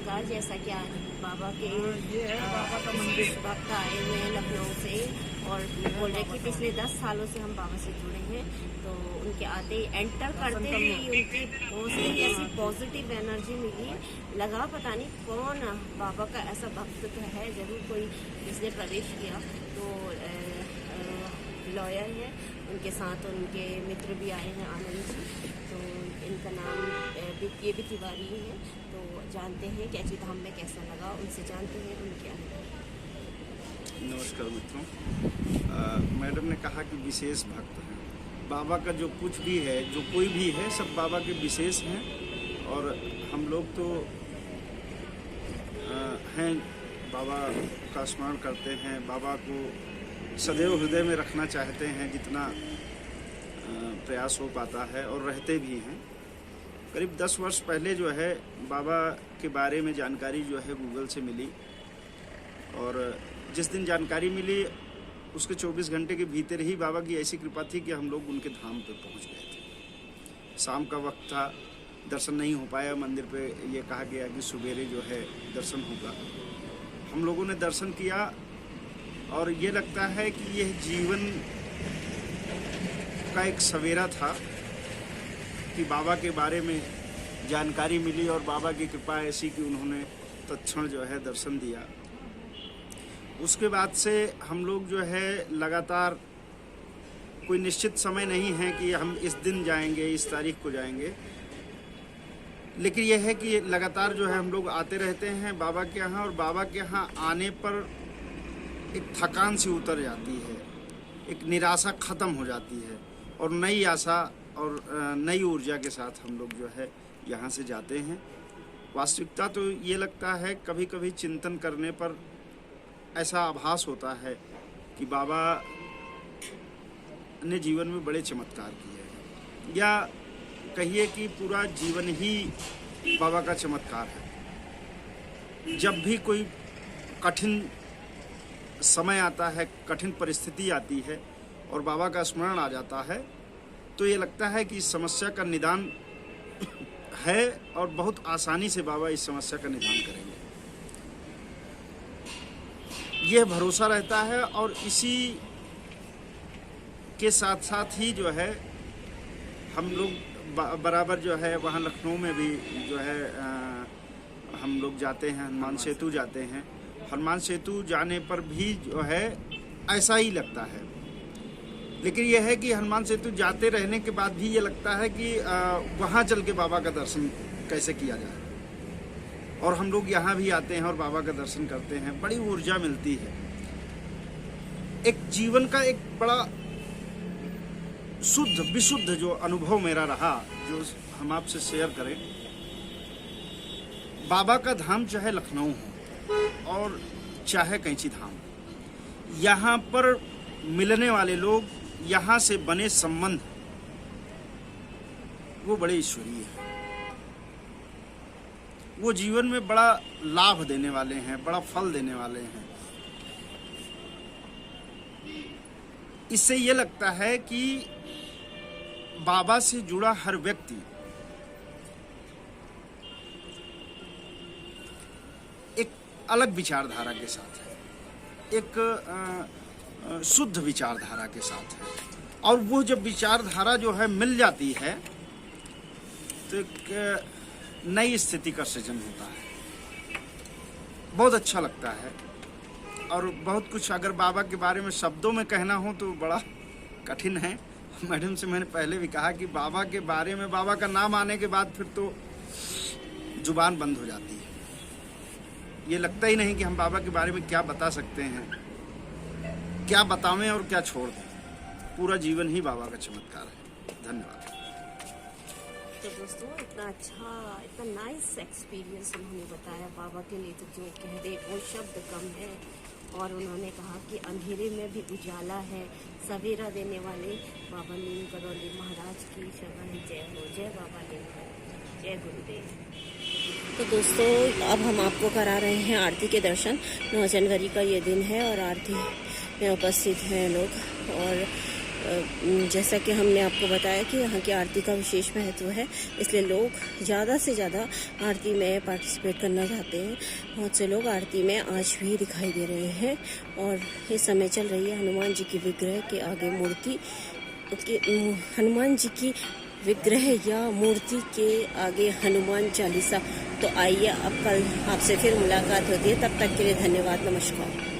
नमस्कार। जैसा कि आज बाबा के ये है बाबा का मंदिर। भक्त आए हुए हैं लखनऊ से और बोल रहे कि पिछले 10 सालों से हम बाबा से जुड़े हैं। तो उनके आते ही एंटर करते ही उनकी पहुँचते ही ऐसी पॉजिटिव एनर्जी मिली, लगा पता नहीं कौन बाबा का ऐसा भक्त तो है जरूर कोई जिसने प्रवेश किया। तो लॉयर है, उनके साथ उनके मित्र भी आए हैं आनंद जी। तो इनका नाम ये भी तिवारी है। तो जानते हैं कैची धाम में कैसा लगा, उनसे जानते हैं उनके अनुभव। नमस्कार मित्रों, मैडम ने कहा कि विशेष भक्त हैं। बाबा का जो कुछ भी है, जो कोई भी है, सब बाबा के विशेष हैं। और हम लोग तो हैं, बाबा का स्मरण करते हैं, बाबा को सदैव हृदय में रखना चाहते हैं जितना प्रयास हो पाता है, और रहते भी हैं। करीब 10 वर्ष पहले जो है बाबा के बारे में जानकारी जो है गूगल से मिली, और जिस दिन जानकारी मिली उसके 24 घंटे के भीतर ही बाबा की ऐसी कृपा थी कि हम लोग उनके धाम पे पहुंच गए थे। शाम का वक्त था, दर्शन नहीं हो पाया मंदिर पे। ये कहा गया कि सवेरे जो है दर्शन होगा। हम लोगों ने दर्शन किया, और ये लगता है कि यह जीवन का एक सवेरा था कि बाबा के बारे में जानकारी मिली, और बाबा की कृपा ऐसी कि उन्होंने तत्क्षण जो है दर्शन दिया। उसके बाद से हम लोग जो है लगातार, कोई निश्चित समय नहीं है कि हम इस दिन जाएंगे, इस तारीख को जाएंगे, लेकिन यह है कि लगातार जो है हम लोग आते रहते हैं बाबा के यहाँ। और बाबा के यहाँ आने पर एक थकान सी उतर जाती है, एक निराशा ख़त्म हो जाती है, और नई आशा और नई ऊर्जा के साथ हम लोग जो है यहाँ से जाते हैं। वास्तविकता तो ये लगता है, कभी कभी चिंतन करने पर ऐसा आभास होता है कि बाबा ने जीवन में बड़े चमत्कार किए हैं, या कहिए कि पूरा जीवन ही बाबा का चमत्कार है। जब भी कोई कठिन समय आता है, कठिन परिस्थिति आती है और बाबा का स्मरण आ जाता है, तो ये लगता है कि इस समस्या का निदान है, और बहुत आसानी से बाबा इस समस्या का निदान करेंगे। यह भरोसा रहता है, और इसी के साथ साथ ही जो है हम लोग बराबर जो है वहाँ लखनऊ में भी जो है हम लोग जाते हैं, हनुमान सेतु जाते हैं। हनुमान सेतु जाने पर भी जो है ऐसा ही लगता है, लेकिन यह है कि हनुमान सेतु जाते रहने के बाद भी ये लगता है कि वहाँ चल के बाबा का दर्शन कैसे किया जाए। और हम लोग यहाँ भी आते हैं और बाबा का दर्शन करते हैं, बड़ी ऊर्जा मिलती है। एक जीवन का एक बड़ा शुद्ध विशुद्ध जो अनुभव मेरा रहा, जो हम आपसे शेयर करें। बाबा का धाम चाहे लखनऊ हो और चाहे कैंची धाम, यहाँ पर मिलने वाले लोग, यहाँ से बने संबंध, वो बड़े ईश्वरीय हैं। वो जीवन में बड़ा लाभ देने वाले हैं, बड़ा फल देने वाले हैं। इससे ये लगता है कि बाबा से जुड़ा हर व्यक्ति एक अलग विचारधारा के साथ है, एक शुद्ध विचारधारा के साथ है। और वो जब विचारधारा जो है मिल जाती है, तो एक नई स्थिति का सृजन होता है। बहुत अच्छा लगता है। और बहुत कुछ अगर बाबा के बारे में शब्दों में कहना हो तो बड़ा कठिन है। मैडम से मैंने पहले भी कहा कि बाबा के बारे में, बाबा का नाम आने के बाद फिर तो जुबान बंद हो जाती है। ये लगता ही नहीं कि हम बाबा के बारे में क्या बता सकते हैं, क्या बतावें और क्या छोड़ दें। पूरा जीवन ही बाबा का चमत्कार है। धन्यवाद। तो दोस्तों, इतना अच्छा, इतना नाइस एक्सपीरियंस उन्होंने बताया। बाबा के लिए तो जो कह दे वो शब्द कम है। और उन्होंने कहा कि अंधेरे में भी उजाला है, सवेरा देने वाले बाबा नीम करौली महाराज की शरण जय हो। जय बाबा नीम करौली, जय गुरुदेव। तो दोस्तों, अब हम आपको करा रहे हैं आरती के दर्शन। 9 जनवरी का ये दिन है और आरती में उपस्थित हैं लोग। और जैसा कि हमने आपको बताया कि यहाँ की आरती का विशेष महत्व है, इसलिए लोग ज़्यादा से ज़्यादा आरती में पार्टिसिपेट करना चाहते हैं। बहुत से लोग आरती में आज भी दिखाई दे रहे हैं और इस समय चल रही है हनुमान जी की विग्रह के आगे मूर्ति हनुमान जी की विग्रह या मूर्ति के आगे हनुमान चालीसा। तो आइए अब कल आपसे फिर मुलाकात होती है, तब तक के लिए धन्यवाद, नमस्कार।